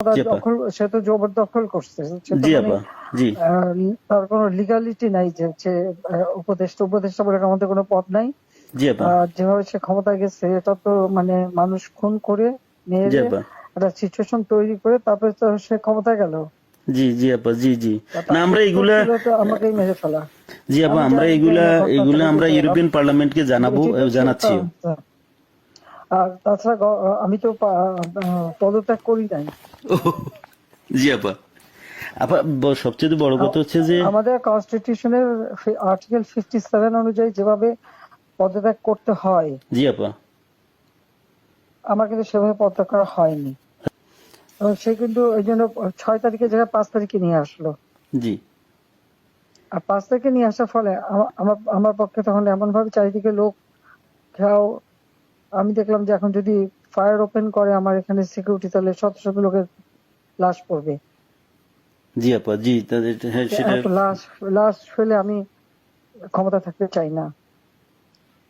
জি আপা। দখল, সে তো জবরদখল করছে, সে তো জি মানে আপা। জি তার কোনো লিগালিটি নাই যে হচ্ছে উপদেষ্টা উপদেষ্টা বলে আমাদের কোনো পদ নাই। জি আপা। যেভাবে সে ক্ষমতায় গেছে, এটা তো মানে মানুষ খুন করে জি মেরে আপা। একটা সিচুয়েশন তৈরি করে তারপরে তো সে ক্ষমতায় গেল। জি জি আপা। জি জি। না তার আমরা উত্তর এগুলা, ছিল তো আমাকেই মেরে ফেলা। জি আপা আমি আমরা জানি যে এগুলা না, ঘটনাটা এগুলা আমরা ঘটেছে। ইউরোপিয়ান পার্লামেন্টকে জানাবো, এটি তো জানাচ্ছিও। আর তাছাড়া আমি তো পদত্যাগ করি নাই। জি আপা। আপা সবচেয়ে বড় কথা হচ্ছে যে আমাদের কনস্টিটিউশনের আর্টিকেল 57 অনুযায়ী যেভাবে পদত্যাগ করতে হয়, জি আপা। আমার কিন্তু সেভাবে পদত্যাগ করা হয়নি। এবং সে কিন্তু ওই জন্য 6 তারিখে জায়গায় 5 তারিখে নিয়ে আসলো। জি আর 5 তারিখে নিয়ে আসার ফলে আমার আমার পক্ষে তখন এমন ভাবে চারিদিকে লোক ঘেরাও। আমি দেখলাম যে এখন যদি ফায়ার ওপেন করে আমার এখানে সিকিউরিটি, তাহলে শত শত লোকের লাশ পড়বে। জি আপা। জি তাদের, হ্যাঁ সেটা। এত লাশ লাশ ফেলে আমি ক্ষমতা থাকতে চাই না।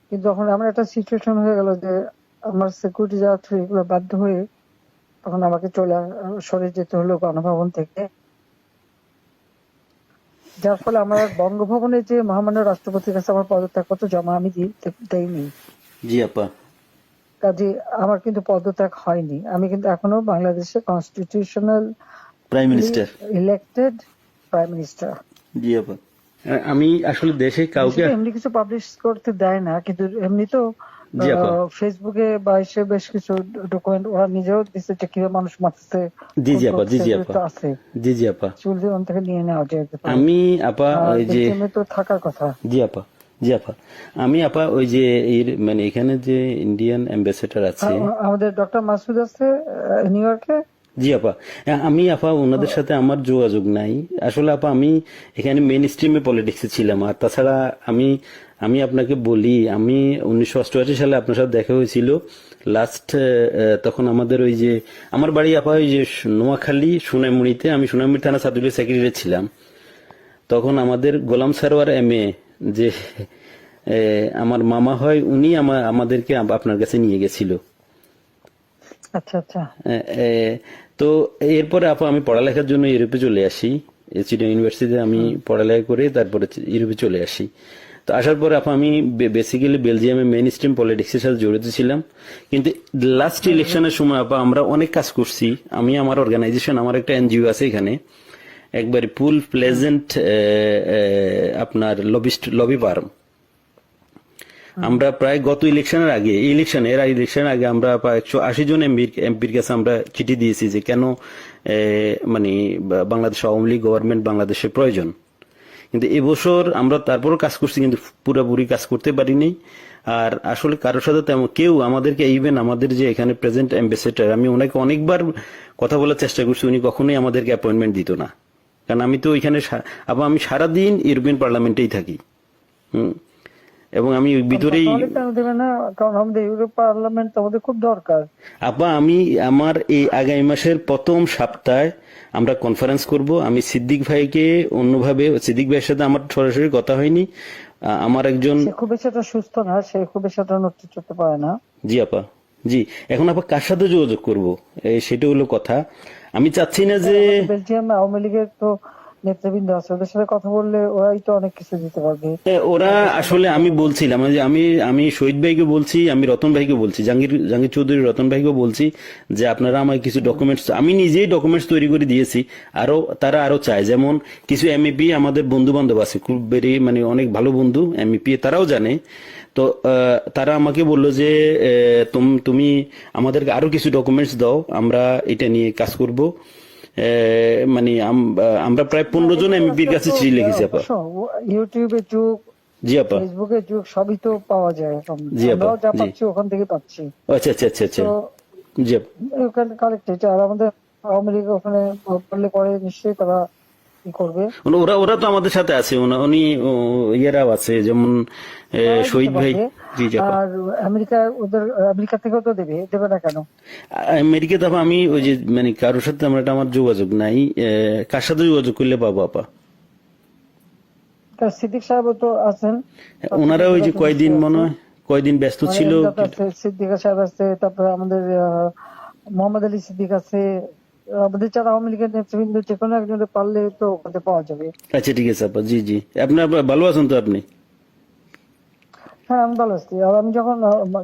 কিন্তু যখন আমার একটা সিচুয়েশন হয়ে গেল যে আমার সিকিউরিটি যাওয়া থ্রু এগুলো বাধ্য হয়ে, তখন আমাকে সরে যেতে হলো গণভবন থেকে। যার ফলে আমার বঙ্গভবনে যে মহামান্য রাষ্ট্রপতির কাছে আমার পদত্যাগপত্র জমা আমি দেইনি। জি আপা। কাজে আমার কিন্তু পদত্যাগ হয়নি। আমি কিন্তু এখনো বাংলাদেশের constitutional prime minister. Elected prime minister. জি আপা। আমি আসলে দেশে কাউকে, দেশে তো এমনি কিছু পাবলিশ করতে দেয় না, কিন্তু এমনি তো জি আপা। ফেসবুকে বা এসে বেশ কিছু ডকুমেন্ট ওরা নিজেও দিচ্ছে যে কিভাবে মানুষ মারছে, জি খুন জি আপা। জি করছে, জি এগুলো আপা। তো আছে। জি জি আপা। চুল দিয়ে ওখান থেকে নিয়ে নেওয়া যেতে পারে। আমি আপা আর ওই যে, বেলজিয়ামে তো থাকার কথা। জি আপা। জি আপা। আমি আপা ওই যে এর মানে এখানে যে ইন্ডিয়ান অ্যাম্বাসেডর আছে। আমাদের ডক্টর মাসুদ আছে নিউ ইয়র্কে। জি আপা। আমি আপা ওনাদের সাথে আমার যোগাযোগ নাই আসলে আপা। আমি এখানে মেইন স্ট্রিমে পলিটিক্সে ছিলাম। আর তাছাড়া আমি আমি আপনাকে বলি, আমি 1988 সালে আপনার সাথে দেখা হয়েছিল লাস্ট। তখন আমাদের ওই যে আমার বাড়ি আপা ওই যে নোয়াখালী সোনাইমুড়িতে, আমি সোনাইমুড়ি থানা ছাত্রলীগের সেক্রেটারি ছিলাম। তখন আমাদের গোলাম সারোয়ার এমএ যে আমার মামা হয়, উনি আমাদেরকে আপনার কাছে নিয়ে গেছিল। আচ্ছা আচ্ছা। এ, এ, তো এরপরে আপা আমি পড়ালেখার জন্য ইউরোপে চলে আসি। চিটাগং ইউনিভার্সিটিতে আমি পড়ালেখা করে তারপরে ইউরোপে চলে আসি। তো আসার পরে আপা আমি বেসিক্যালি বেলজিয়ামে মেইন স্ট্রিম পলিটিক্সের সাথে জড়িত ছিলাম। কিন্তু লাস্ট ইলেকশনের সময় আপা আমরা অনেক কাজ করছি। আমি আমার অর্গানাইজেশন, আমার একটা এনজিও আছে এখানে, একবারে ফুল প্লেজেন্ট আপনার লবি ফার্ম। আমরা প্রায় গত ইলেকশনের আগে, ইলেকশনের আগে আমরা প্রায় 180 জন এমপির কাছে আমরা চিঠি দিয়েছি যে কেন মানে বাংলাদেশ আওয়ামী লীগ গভর্নমেন্ট বাংলাদেশের প্রয়োজন। কিন্তু এবছর আমরা তারপরও কাজ করছি, কিন্তু পুরোপুরি কাজ করতে পারিনি। আর আসলে কারোর সাথে তেমন কেউ আমাদেরকে, ইভেন আমাদের যে এখানে প্রেজেন্ট অ্যাম্বাসেডর, আমি ওনাকে অনেকবার কথা বলার চেষ্টা করছি, উনি কখনোই আমাদেরকে অ্যাপয়েন্টমেন্ট দিত না। কারণ আমি তো ওইখানে আবার আমি সারাদিন ইউরোপিয়ান পার্লামেন্টেই থাকি। এবং আমি ভিতরেই। তাহলে কেন দেবে না? কারণ আমাদের ইউরোপ পার্লামেন্ট আমাদের খুব দরকার। আপা আমি আমার এই আগামী মাসের প্রথম সপ্তাহে আমরা কনফারেন্স করব। আমি সিদ্দিক ভাইকে অন্যভাবে, সিদ্দিক ভাইয়ের সাথে আমার সরাসরি কথা হয়নি। আমার একজন, সে খুব বেশি একটা সুস্থ না, সে খুব বেশি একটা নড়তে চড়তে পারে না। জি আপা। জি। এখন আপা কার সাথে যোগাযোগ করব, সেটা হলো কথা। আমি চাচ্ছি না যে, আমাদের বেলজিয়াম আওয়ামী লীগের তো নেতৃবৃন্দ আছে, ওদের সাথে কথা বললে ওরাই তো অনেক কিছু দিতে পারবে। ওরা আসলে, আমি বলছিলাম যে আমি আমি শহীদ ভাইকে বলছি, আমি রতন ভাইকে বলছি, জাহাঙ্গীর চৌধুরী রতন ভাইকে বলছি যে আপনারা আমায় কিছু ডকুমেন্টস, আমি নিজেই ডকুমেন্টস তৈরি করে দিয়েছি। তারা আরো চায়, যেমন কিছু এমইপি আমাদের বন্ধু বান্ধব আছে, খুব বেরি মানে অনেক ভালো বন্ধু এমইপি, তারাও জানে। তো তারা আমাকে বললো যে তুমি আমাদেরকে আরো কিছু ডকুমেন্টস দাও, আমরা এটা নিয়ে কাজ করব। মানে আমরা প্রায় 15 জন এমপির কাছে চিঠি লিখেছি আপা। ইউটিউবের যুগ, জি আপা। ফেসবুকের যুগ, সবই তো পাওয়া যায় এখন। জি আপা। আমরাও যা জি। পাচ্ছি ওখান থেকে পাচ্ছি। আচ্ছা আচ্ছা আচ্ছা আচ্ছা। তো জি আপা। ওখানে কালেক্টেড। আর আমাদের আওয়ামী লীগ ওখানে করলে পরে নিশ্চয়ই তারা কি করবে। ওরা ওরা তো আমাদের সাথে আছে, উনি ইয়েরাও আছে, যেমন তারাই দিতে শহীদ ভাই। পারবে। জি জি আপা। আর আমেরিকা থেকেও তো দেবে না কেন? আমেরিকাতে আপা আমি ওই যে মানে কারোর সাথে আমার যোগাযোগ নাই। কার সাথে যোগাযোগ করলে পাবো আপা? সিদ্দিক সাহেবও তো আছেন, তার সাথে ওনারা ওই যে যোগাযোগ কয়দিন নিশ্চয়ই মনে আছে। হয় কয়দিন ব্যস্ত ছিল। সিদ্দিক সাহেব আছে, তারপরে আমাদের মোহাম্মদ আলী সিদ্দিক আছে, আমাদের যারা আওয়ামী লীগের নেতৃবৃন্দ যে কোনো একজনে পারলে তো ওখানে পাওয়া যাবে। আচ্ছা ঠিক আছে আপা, জি জি। আপনার ভালো আছেন তো আপনি? হ্যাঁ আমি ভালো আছি। আর আমি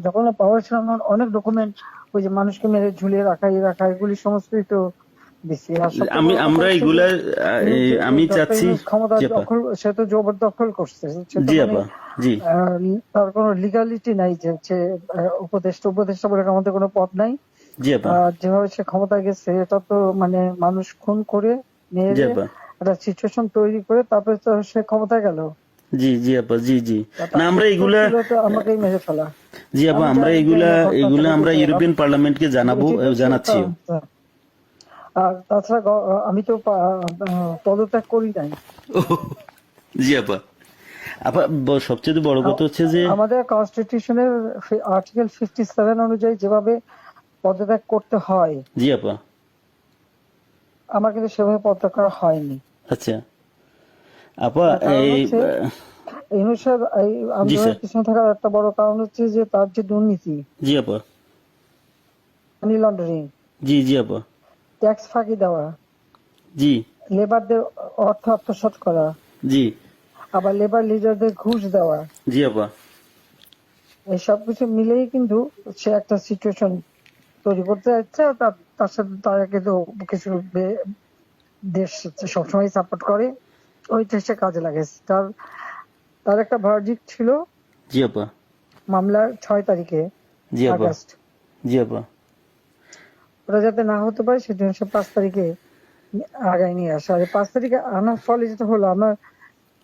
যখন পাওয়ার ছিলাম তখন অনেক ডকুমেন্ট ওই যে মানুষকে মেরে ঝুলিয়ে রাখা এগুলি সমস্তই তো দিছি। আর সবচেয়ে বড় কথা আমরা হচ্ছে যে এগুলা আমি ডক্টর চাচ্ছি। ইউনূস ক্ষমতা জি আপা। দখল, সে তো জবরদখল করছে। সে তো জি মানে আপা। জি তার কোনো লিগালিটি নাই যে সে উপদেষ্টা বলে আমাদের কোনো পদ নাই। জি আপা। আর যেভাবে সে ক্ষমতায় গেছে এটা তো মানে মানুষ খুন করে জি মেরে আপা। একটা সিচুয়েশন তৈরি করে তারপরে তো সে ক্ষমতায় গেল। জি জি আপা। জি জি। না তার আমরা উত্তর এগুলা, ছিল তো আমাকেই মেরে ফেলা। জি আপা, আমি আমরা জানি এগুলা না ঘটনা এগুলা সঠিক আমরা হতে ইউরোপিয়ান পার্লামেন্টকে জানাবো, ঠিক হচ্ছে জানাচ্ছিও। আর তাছাড়া আমি তো পদত্যাগ করি নাই। জি আপা। আপা সবচেয়ে বড় কথা হচ্ছে যে, আমাদের কনস্টিটিউশনের আর্টিকেল 57 অনুযায়ী যেভাবে পদত্যাগ করতে হয় জি আপা। আমার কিন্তু সেভাবে পদত্যাগ করা হয়নি। আচ্ছা আপা, তার কারণ এই হচ্ছে ইউনূস সাহেব এই জি স্যার। আন্দোলনের পিছনে থাকার একটা বড় কারণ হচ্ছে যে তার যে দুর্নীতি, জি আপা। মানি লন্ডারিং, জি জি আপা। ট্যাক্স ফাঁকি দেওয়া, জি লেবারদের অর্থ আত্মসাৎ করা, জি। আবার লেবার লিডারদের ঘুষ দেওয়া, জি আপা। এই সবকিছু মিলেই কিন্তু সে একটা সিচুয়েশন তৈরি করতে যাচ্ছে। আর তার সাথে তারা কিন্তু কিছু দেশ সবসময় সাপোর্ট করে, ওইটা সে কাজে লাগাইছে। তার একটা ভার্ডিক্ট ছিল জি আপা। মামলার 6 তারিখে জি আপা। আগস্ট, জি আপা। ওটা যাতে না হতে পারে সেজন্য সে 5 তারিখে আগায় নিয়ে আসে। আর 5 তারিখে আনার ফলে যেটা হলো, আমার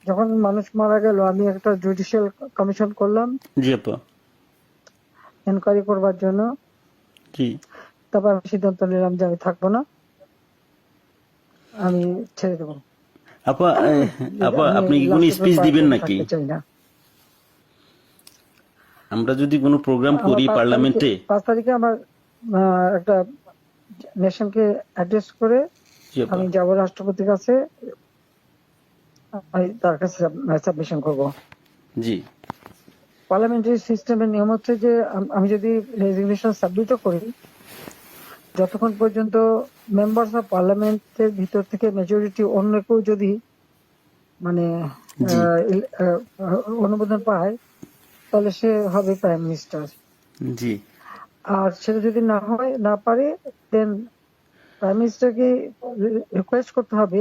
যখন মানুষ মারা গেল আমি একটা জুডিশিয়াল কমিশন করলাম জি আপা। এনকোয়ারি করবার জন্য। জি তারপর আমি সিদ্ধান্ত নিলাম যে আমি থাকবো না, আমি ছেড়ে দেবো। আপা। আপা আমি আপনি কি কোনো লাস্ট স্পিচ দিবেন পর্যন্ত নাকি? থাকতে চাই না। আমরা যদি কোনো প্রোগ্রাম আমার করি পার্লামেন্টে। 5 তারিখে আমার একটা নেশনকে অ্যাড্রেস করে জি আপা। আমি যাব রাষ্ট্রপতির কাছে, আমি তার কাছে সাবমিশন করব। জি পার্লামেন্টারি সিস্টেমের নিয়ম হচ্ছে যে আমি যদি রেজিগনেশন সাবমিটও করি, যতক্ষণ পর্যন্ত মেম্বার্স অফ পার্লামেন্টের ভিতর থেকে মেজরিটি অন্য কেউ যদি মানে জি অনুমোদন পায় তাহলে সে হবে প্রাইম মিনিস্টার। জি আর সেটা যদি না পারে দেন প্রাইম মিনিস্টারকে রিকোয়েস্ট করতে হবে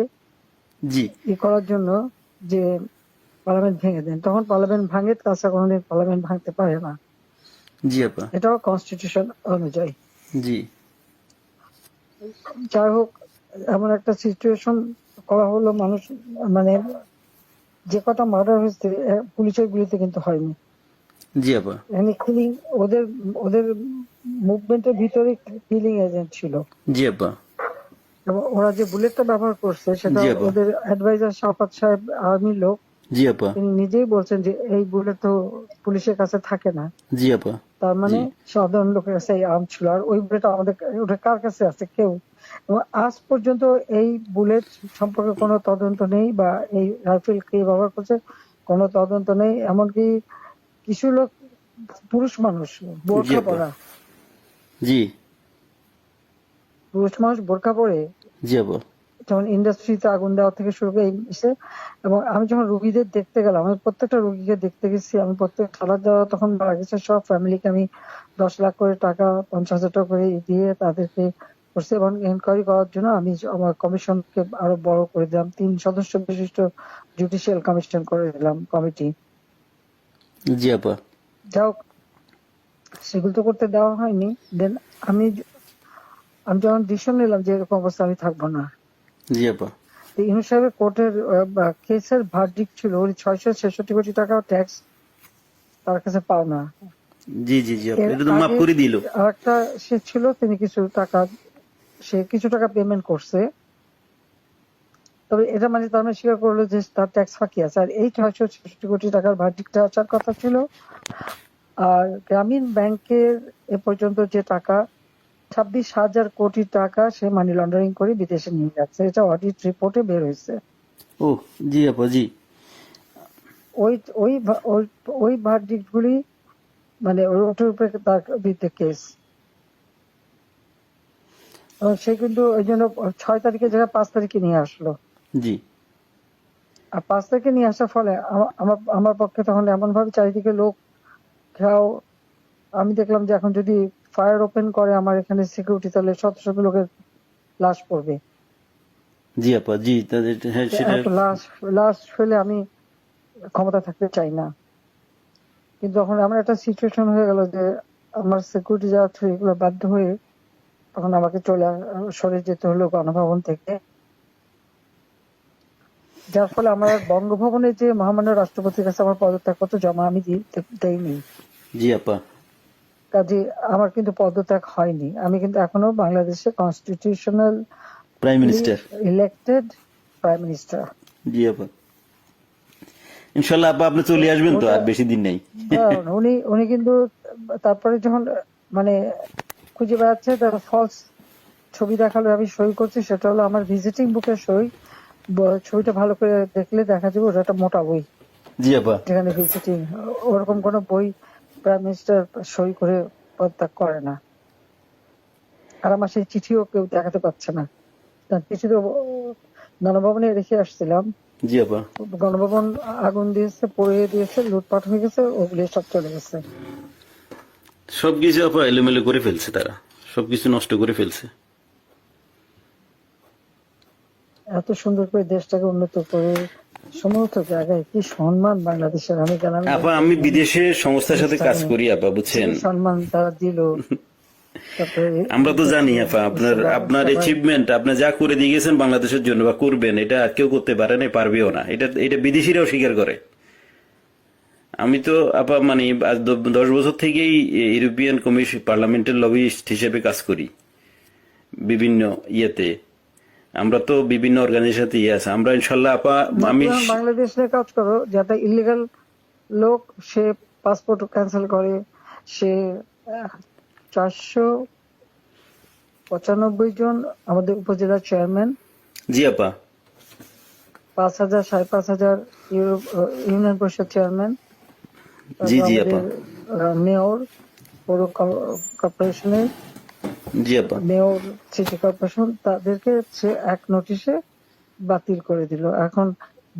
জি করার জন্য যে পার্লামেন্ট ভেঙে দেন। তখন পার্লামেন্ট ভাঙে, তাছাড়া কোনোদিন পার্লামেন্ট ভাঙতে পারে না। জি আপা। এটাও কনস্টিটিউশন অনুযায়ী। জি যাই হোক, এমন একটা সিচুয়েশন করা হলো, মানুষ মানে যে কটা মার্ডার হয়েছে পুলিশের গুলিতে কিন্তু হয়নি। জি আপা। এখানে কিলিং, ওদের ওদের মুভমেন্টের ভিতরে কিলিং এজেন্ট ছিল। জি আপা। এবং ওরা যে বুলেটটা ব্যবহার করছে সেটা জি আপা। ওদের অ্যাডভাইজার শাফাত সাহেব আর্মির লোক, জি আপা। তিনি নিজেই বলছেন যে এই বুলেট তো পুলিশের কাছে থাকে না। জি আপা। তার মানে জি সাধারণ লোকের কাছে এই আর্ম ছিল। আর ওই বুলেট আমাদের ওটা কার কাছে আছে কেউ, এবং আজ পর্যন্ত এই বুলেট সম্পর্কে কোনো তদন্ত নেই, বা এই রাইফেল কে ব্যবহার করছে কোনো তদন্ত নেই। এমনকি কিছু লোক, পুরুষ মানুষ জি বোরখা আপা। পরা, জি পুরুষ মানুষ বোরখা পরে জি আপা। যেমন ইন্ডাস্ট্রিতে আগুন দেওয়া থেকে শুরু করে এবং আমি যখন রুগীদের দেখতে গেলাম, আমি প্রত্যেকটা রুগীকে দেখতে গেছি, আমি প্রত্যেক খাবার দেওয়া তখন মারা গেছে সব ফ্যামিলিকে আমি 10 লাখ করে টাকা, 50,000 টাকা করে দিয়ে তাদেরকে করছি। এবং এনকোয়ারি করার জন্য আমি আমার কমিশনকে আরো বড় করে দিলাম, 3 সদস্য বিশিষ্ট জুডিশিয়াল কমিশন করে দিলাম কমিটি। জি আপা। যাই হোক, সেগুলো তো করতে দেওয়া হয়নি। দেন আমি আমি যখন ডিসিশন নিলাম যে এরকম অবস্থা আমি থাকবো না, জি আপা। ইউনূস সাহেবের কোর্টের কেসের ভার্ডিক্ট ছিল ওই 666 কোটি টাকা ট্যাক্স তার কাছে পাওনা। জি জি জি আপা, এর এটা তো মাফ আগে করে দিল। আরেকটা সে ছিল, তিনি কিছু টাকা পেমেন্ট করছে, তবে এটা মানে তার মানে স্বীকার করলো যে তার ট্যাক্স ফাঁকি আছে। আর এই 666 কোটি টাকার ভার্ডিক্টটা আসার কথা ছিল। আর গ্রামীণ ব্যাংকের এ পর্যন্ত যে টাকা 26,000 কোটি টাকা সে মানি লন্ডারিং করে বিদেশে নিয়ে যাচ্ছে, এটা অডিট রিপোর্টে বের হয়েছে। ও জি আপা। জি ওই ওই ওই ওই ভার্ডিক্ট গুলি মানে ওটার উপরে তার বিরুদ্ধে কেস। সে কিন্তু ওই জন্য 6 তারিখের জায়গায় 5 তারিখে নিয়ে আসলো। জি আর 5 তারিখে নিয়ে আসার ফলে আমার আমার পক্ষে তখন এমন ভাবে চারিদিকে লোক ঘেরাও। আমি দেখলাম যে এখন যদি ফায়ার ওপেন করে আমার এখানে সিকিউরিটি, তাহলে শত শত লোকের লাশ পড়বে। জি আপা, জি তাদের হ্যাঁ সেটা। এত লাশ লাশ ফেলে আমি ক্ষমতা থাকতে চাই না। কিন্তু যখন আমার একটা সিচুয়েশন হয়ে গেল যে আমার সিকিউরিটি যাওয়া থ্রু এগুলো বাধ্য হয়ে তখন আমাকে সরে যেতে হলো গণভবন থেকে। যার ফলে আমার বঙ্গভবনে যে মহামান্য রাষ্ট্রপতির কাছে আমার পদত্যাগপত্র জমা আমি দেইনি। জি আপা, কাজে আমার কিন্তু পদত্যাগ হয়নি। আমি কিন্তু এখনো বাংলাদেশে constitutional prime minister. Elected prime minister. জি আপা, ইনশাল্লাহ আপা আপনি চলে আসবেন তো, আর বেশি দিন নেই। উনি উনি কিন্তু তারপরে যখন মানে খুঁজে বেড়াচ্ছে, তার ফলস ছবি দেখালো, আমি সই করছি, সেটা হলো আমার ভিজিটিং বুকের সই। ছবিটা ভালো করে দেখলে দেখা যাবে ওটা একটা মোটা বই, জি আপা, যেখানে ভিজিটিং ওরকম কোন বই প্রাইম মিনিস্টার সই করে পদত্যাগ করে না। আর আমার সেই চিঠিও কেউ দেখাতে পারছে না। তার চিঠি তো গণভবনে রেখে আসছিলাম। জি আপা, গণভবন আগুন দিয়েছে, পুড়িয়ে দিয়েছে, লুটপাট হয়ে গেছে, ওগুলি সব চলে গেছে। সবকিছু আপা এলোমেলো করে ফেলছে, তারা সবকিছু নষ্ট করে ফেলছে। এত সুন্দর করে দেশটাকে উন্নত করে সমস্ত জায়গায় কি সম্মান বাংলাদেশের, আমি জানাবো আপা আমি বিদেশে সংস্থার সাথে কাজ করি আপা, বুঝছেন। সম্মান তারা দিল। তারপরে আমরা তো জানি আপা আপনার আপনার অ্যাচিভমেন্ট, আপনি যা করে দিয়ে গেছেন বাংলাদেশের জন্য বা করবেন, এটা আর কেউ করতে পারে না, পারবেও না। এটা এটা বিদেশিরাও স্বীকার করে। আমি তো আপা মানে আজ 10 বছর থেকেই ইউরোপিয়ান কমিশন পার্লামেন্টের লবিস্ট হিসেবে কাজ করি বিভিন্ন ইয়েতে। আমরা তো বিভিন্ন অর্গানাইজেশনে ইয়ে আছে, আমরা ইনশাল্লাহ আপা আমি যখন বাংলাদেশে কাজ করো, যাতে ইলিগাল লোক সে পাসপোর্ট ক্যান্সেল করে, সে 495 জন আমাদের উপজেলা চেয়ারম্যান, জি আপা, 5,000 5,500 ইউনিয়ন পরিষদ চেয়ারম্যান, জি জি আপা, মেয়র, পৌর কর্পোরেশনের জি আপা, মেয়র, সিটি কর্পোরেশন, তাদেরকে সে এক নোটিশে বাতিল করে দিল। এখন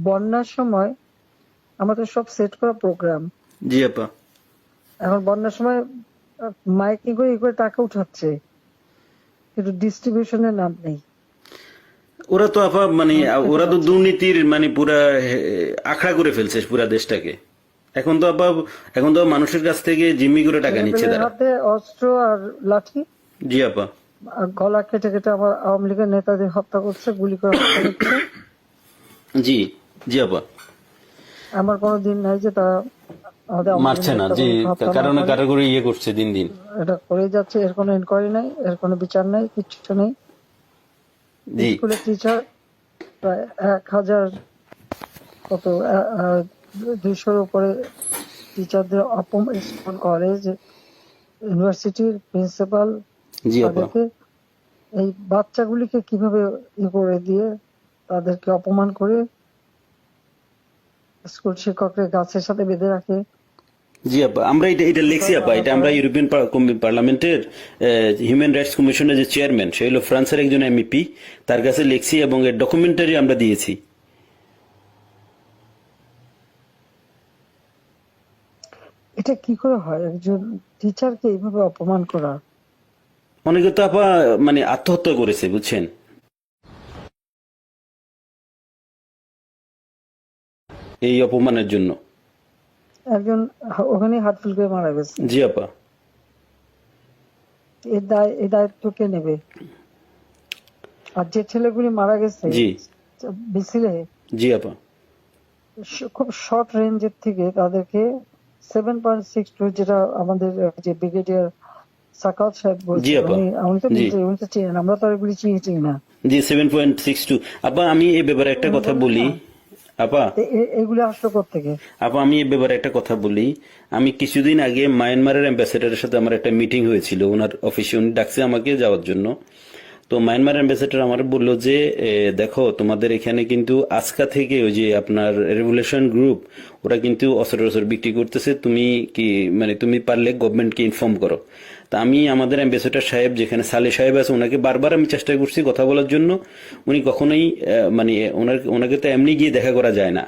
বন্যার সময় আমাদের সব সেট করা প্রোগ্রাম, জি আপা। এখন বন্যার সময় মাইকিং করে করে টাকা উঠাচ্ছে, কিন্তু ডিস্ট্রিবিউশনের নাম নেই। ওরা তো আপা মানে ওরা তো দুর্নীতির মানে পুরা আখড়া করে ফেলছে পুরা দেশটাকে। এখন তো আপা এখন তো মানুষের কাছ থেকে জিম্মি করে টাকা নিচ্ছে ছেলেপেলের তারা। হাতে অস্ত্র আর লাঠি, জি আপা, আর গলা কেটে কেটে আমার আওয়ামী লীগের নেতাদের হত্যা করছে, গুলি করে হত্যা করছে। জি জি আপা, আমার কোনো দিন নাই যে তারা আমাদের আওয়ামী মারছে লীগের না, জি নেতাদের হত্যা না কারণ করে। কারো করে ইয়ে করছে দিন দিন। এটা করে যাচ্ছে, এর কোনো ইনকোয়ারি নাই, এর কোনো বিচার নাই, কিচ্ছু নেই। জি স্কুলের টিচার প্রায় 1,000 কত 200-র উপরে টিচারদের অপমান, স্কুল কলেজ ইউনিভার্সিটির প্রিন্সিপাল জি আপা, তাদেরকে, এই বাচ্চাগুলিকে কিভাবে করে দিয়ে তাদেরকে অপমান করে স্কুল শিক্ষকদের গাছের সাথে বেঁধে রাখে। জি আপা, আমরা এটা এটা লিখছি আপা, এটা আমরা ইউরোপিয়ান পার্লামেন্টের হিউম্যান রাইটস কমিশনের যে চেয়ারম্যান, সে হলো ফ্রান্সের একজন এমপি, তার কাছে লিখছি এবং এর ডকুমেন্টারি আমরা দিয়েছি। এটা কি করে হয় একজন টিচারকে এইভাবে অপমান করা? অনেকে তো আপা মানে আত্মহত্যা করেছে, বুঝছেন, এই অপমানের জন্য। একজন ওখানে হার্টফেল করে মারা গেছে, জি আপা, এই দায়িত্ব কে নেবে? আর যে ছেলেগুলি মারা গেছে জি মিছিলে, জি আপা, খুব শর্ট রেঞ্জের থেকে তাদেরকে 7.62, যেটা আমাদের যে ব্রিগেডিয়ার সাকাত সাহেব জি বলছেন, আপা, উনি তো জি উনি তো চিনেন, আমরা তো আর এগুলি চিনি না। জি 7.62। আপা আমি এই ব্যাপারে একটা কথা বলি আপা, এগুলি আসলো কোত্থেকে? আপা আমি এই ব্যাপারে একটা কথা বলি। আমি কিছুদিন আগে মায়ানমারের অ্যাম্বাসেডারের সাথে আমার একটা মিটিং হয়েছিল ওনার অফিসে, উনি ডাকছে আমাকে যাওয়ার জন্য। তো মায়ানমার অ্যাম্বাসেডর আমার বললো যে দেখো তোমাদের এখানে কিন্তু আজকা থেকে ওই যে আপনার রেভলিউশন গ্রুপ ওরা কিন্তু অস্ত্র বিক্রি করতেছে, তুমি কি মানে তুমি পারলে গভর্নমেন্টকে ইনফর্ম করো। তা আমি আমাদের অ্যাম্বাসেডর সাহেব যেখানে সালে সাহেব আছে ওনাকে বারবার আমি চেষ্টা করছি কথা বলার জন্য, উনি কখনোই মানে ওনাকে তো এমনি গিয়ে দেখা করা যায় না।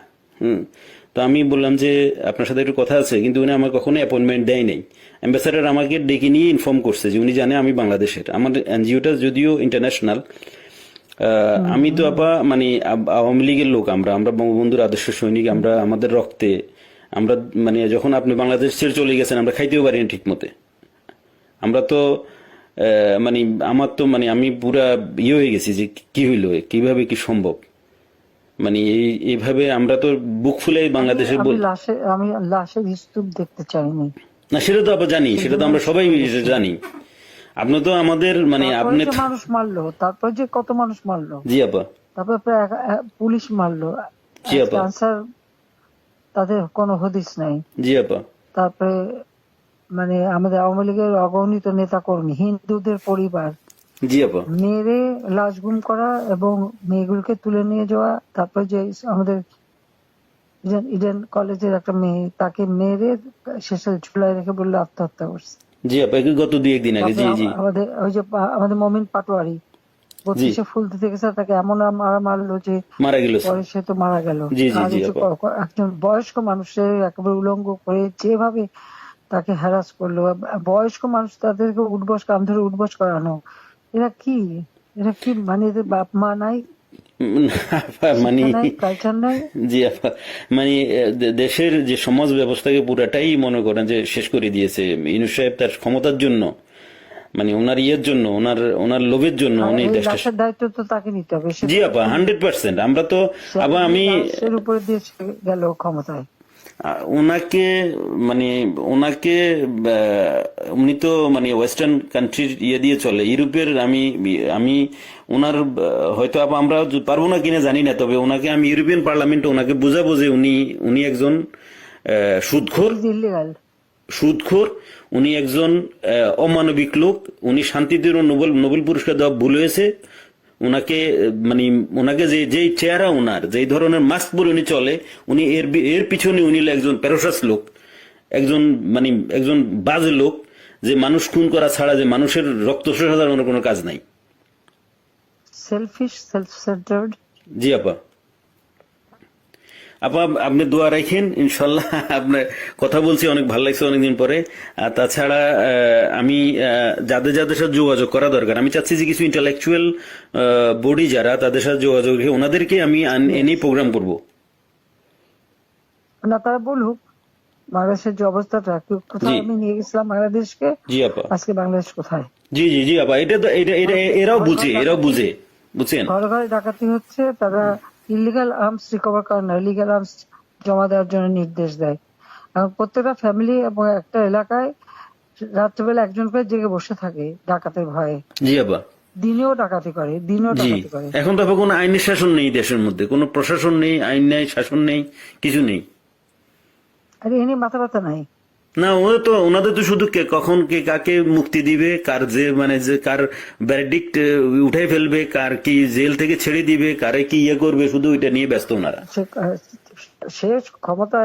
তো আমি বললাম যে আপনার সাথে একটু কথা আছে, কিন্তু উনি আমার কখনো অ্যাপয়েন্টমেন্ট দেয় নাই। অ্যাম্বাসেডর আমাকে ডেকে নিয়ে ইনফর্ম করছে যে উনি জানে আমি বাংলাদেশের, আমার এনজিওটা যদিও ইন্টারন্যাশনাল। আমি তো আপা মানে আওয়ামী লীগের লোক, আমরা আমরা বঙ্গবন্ধুর আদর্শ সৈনিক, আমরা আমাদের রক্তে আমরা মানে যখন আপনি বাংলাদেশ ছেড়ে চলে গেছেন আমরা খাইতেও পারি না ঠিক মতে। আমরা তো মানে আমার তো মানে আমি পুরা ইয়ে হয়ে গেছি যে কি হইলো, কিভাবে কি সম্ভব, মানে এইভাবে আমরা তো বুক ফুলে বাংলাদেশে আমি লাশের স্তূপ দেখতে চাইনি। না সেটা তো আবার জানি, সেটা তো আমরা সবাই জানি। আপনি তো আমাদের মানে আপনি মানুষ মারলো, তারপর যে কত মানুষ মারলো, জি আপা, তারপর প্রায় পুলিশ মারলো, জি আপা, আনসার তাদের কোনো হদিস নাই। জি আপা, তারপরে মানে আমাদের আওয়ামী লীগের অগণিত নেতা কর্মী, হিন্দুদের পরিবার জি আপা, মেরে লাশ গুম করা এবং মেয়েগুলোকে তুলে নিয়ে যাওয়া। তারপর যে আমাদের ইডেন কলেজের একটা মেয়ে, তাকে মেরে শেষে ঝুলায় রেখে বললো আত্মহত্যা করছে। জি আপা, গত 2-1 দিন আগে। জি জি, আমাদের ওই যে আমাদের মমিন পাটোয়ারি 32-এ ফুল দিতে গেছে, তাকে এমন মারলো যে মারা গেল। পরে সে তো মারা গেল। জি জি আর জি এই যে আপা, একজন বয়স্ক মানুষের একেবারে উলঙ্গ করে যেভাবে তাকে হ্যারাস করলো, বয়স্ক মানুষ তাদেরকে উঠবস কাম ধরে উঠবস করানো, এরা কি মানে এদের বাপ মা নাই, মানে কালচার নাই। জি আপা, মানে দেশের যে সমাজ ব্যবস্থাকে পুরাটাই মনে করেন যে শেষ করে দিয়েছে ইউনূস সাহেব তার ক্ষমতার জন্য, মানে ওনার ইয়ের জন্য, ওনার লোভের জন্য উনি দেশটা। লাশের দায়িত্ব তো তাকে নিতে হবে। জি আপা, 100%। আমরা তো আবার আমি লাশের উপরে দিয়ে গেল ক্ষমতায়। ওনাকে মানে ওনাকে উনি তো মানে ওয়েস্টার্ন কান্ট্রির ইয়ে দিয়ে চলে, ইউরোপের। আমি আমি ওনার হয়তো আমরা পারবো না কিনা জানি না, তবে ওনাকে আমি ইউরোপিয়ান পার্লামেন্টে ওনাকে বুঝাবো যে উনি একজন সুদখোর, সুদখোর, উনি একজন অমানবিক লোক, উনি শান্তিতে নোবেল পুরস্কার দেওয়া ভুল হয়েছে। ওনাকে মানে ওনাকে যে চেহারা, ওনার যে ধরনের মাস্ক পরে উনি চলে, উনি এর পিছনে উনি একজন প্যারোসাস লোক, একজন বাজে লোক, যে মানুষ খুন করা ছাড়া যে মানুষের রক্ত শোষা ছাড়া ওনার কোনো কাজ নাই। Shellfish, self centred. জি আপা, আপা আপনি দোয়া রাখেন ইনশাল্লাহ। আপনার কথা বলছি অনেক ভালো লাগছে অনেকদিন পরে। আর তাছাড়া আমি যাদের যাদের সাথে যোগাযোগ করা দরকার, আমি চাচ্ছি যে কিছু ইন্টালেকচুয়াল বডি যারা, তাদের সাথে যোগাযোগ রেখে ওনাদেরকে আমি এনে প্রোগ্রাম করব। না, তারা বলুক বাংলাদেশের যে অবস্থাটা, কোথায় আমি নিয়ে গেছিলাম বাংলাদেশকে, জি আপা, আজকে বাংলাদেশ কোথায়। জি জি জি আপা, এটা তো এরাও বুঝে বুঝছেন। ঘরে ঘরে ডাকাতি হচ্ছে, তারা ইলিগাল আর্মস রিকভার করে না, ইলিগাল আর্মস জমা দেওয়ার জন্য নির্দেশ দেয়। এখন প্রত্যেকটা ফ্যামিলি এবং একটা এলাকায় রাত্রেবেলা একজন করে জেগে বসে থাকে ডাকাতের ভয়ে। জি আপা, দিনেও ডাকাতি করে, এখন তো কোনো আইনের শাসন নেই দেশের মধ্যে, কোনো প্রশাসন নেই, আইন নেই, শাসন নেই, কিছু নেই। আরে এনে মাথা ব্যথা নাই না, ওনাদের তো শুধু কখন কে কাকে মুক্তি দিবে, কার কার ভ্যারডিক্ট উঠাই ফেলবে, কার কি জেল থেকে ছেড়ে দিবে, কারে কি ইয়ে করবে, শুধু এটা নিয়ে ব্যস্ত ওনারা। সে ক্ষমতা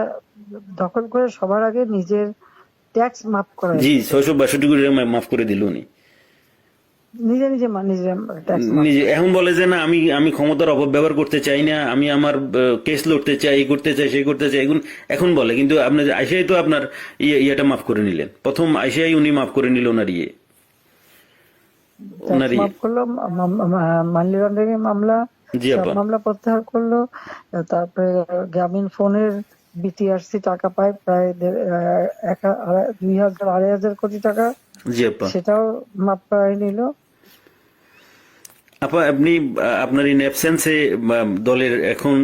দখল করে সবার আগে নিজের ট্যাক্স মাফ করে। জি, 662 কোটি মাফ করে দিল উনি নিজে। এখন বলে যে না, আমি ক্ষমতার অপব্যবহার করতে চাই না, আমি আমার কেস লড়তে চাই, এই করতে চাই, সেই করতে চাই, এখন বলে। কিন্তু আপনার আইসিআই তো আপনার ইয়েটা মাফ করে নিলেন, প্রথম আইসিআই উনি মাফ করে নিল ওনার মাফ করলো, মানি লন্ডারিং মামলা, মামলা প্রত্যাহার করলো। তারপরে গ্রামীণ ফোনের বিটিআরসি টাকা পায় প্রায় 2,000-2,500 কোটি টাকা, সেটাও মাফ করাই নিল। আপা আপনি আপনার ইন অ্যাবসেন্সে দলের এখন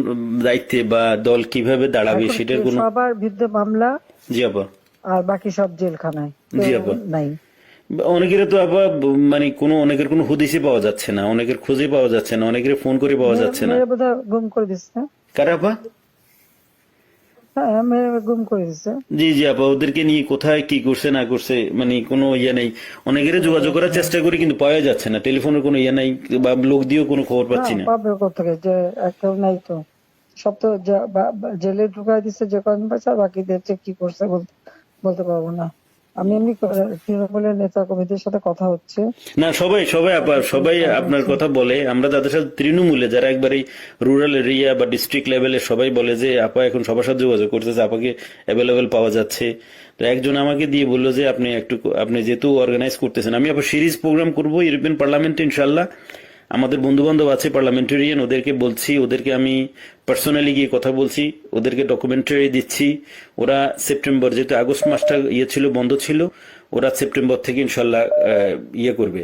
দায়িত্বে বা দল কিভাবে দাঁড়াবে সেটার কোনো সবার বিরুদ্ধে মামলা। জি আপা, আর বাকি সব জেলখানায়। জি আপা, নাই। অনেকের তো আপা মানে অনেকের কোনো হদিসই পাওয়া যাচ্ছে না, অনেকের খুঁজে পাওয়া যাচ্ছে না, অনেকের ফোন করে পাওয়া যাচ্ছে না। বোধহয় গুম করে দিচ্ছে। কারা আপা? হ্যাঁ, মেরে গুম করে দিছে। জি জি আপা, ওদেরকে নিয়ে কোথায় কি করছে না করছে মানে কোনো ইয়ে নেই। অনেকের যোগাযোগ করার চেষ্টা করি কিন্তু পাওয়া যাচ্ছে না, টেলিফোনের কোনো ইয়ে নাই বা লোক দিয়েও কোনো খবর না, পাচ্ছি না। পাবে কোথেকে, যে একটা নাই তো, সব তো জেলে ঢুকাই দিচ্ছে যে কদিন পাচ্ছে, আর বাকিদের যে কি করছে বলতে পারবো না। আমি এমনি তৃণমূলের নেতা কর্মীদের সাথে কথা হচ্ছে, না সবাই সবাই আপা, তাদের সবাই সাথে আপনার হচ্ছে। কথা বলে, আমরা যাদের সাথে তৃণমূলে যারা একবারে রুরাল এরিয়া বা ডিস্ট্রিক্ট লেভেলে সবাই বলে যে আপা এখন সবার সাথে যোগাযোগ করতেছে, আপাকে অ্যাভেলেবেল পাওয়া যাচ্ছে। তো একজন আমাকে দিয়ে বললো যে আপনি যেহেতু অর্গানাইজ করতেছেন, আমি আবার সিরিজ প্রোগ্রাম করব ইউরোপিয়ান পার্লামেন্টে ইনশাল্লাহ। আমাদের বন্ধু বান্ধব আছে পার্লামেন্টেরিয়ান, ওদেরকে বলছি, ওদেরকে আমি পার্সোনালি গিয়ে কথা বলছি, ওদেরকে ডকুমেন্টারি দিচ্ছি। ওরা সেপ্টেম্বর, যেহেতু আগস্ট মাসটা ইয়ে ছিল, বন্ধ ছিল, ওরা সেপ্টেম্বর থেকে ইনশাল্লাহ ইয়ে করবে।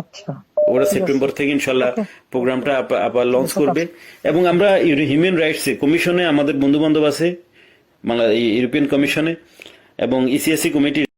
আচ্ছা, ওরা ঠিক আছে, সেপ্টেম্বর থেকে ইনশাল্লাহ ওকে, প্রোগ্রামটা আবার লঞ্চ এসব কাজ। করবে। এবং আমরা হিউম্যান রাইটস কমিশনে আমাদের বন্ধু বান্ধব আছে, ইউরোপিয়ান কমিশনে এবং ইসিএসসি কমিটি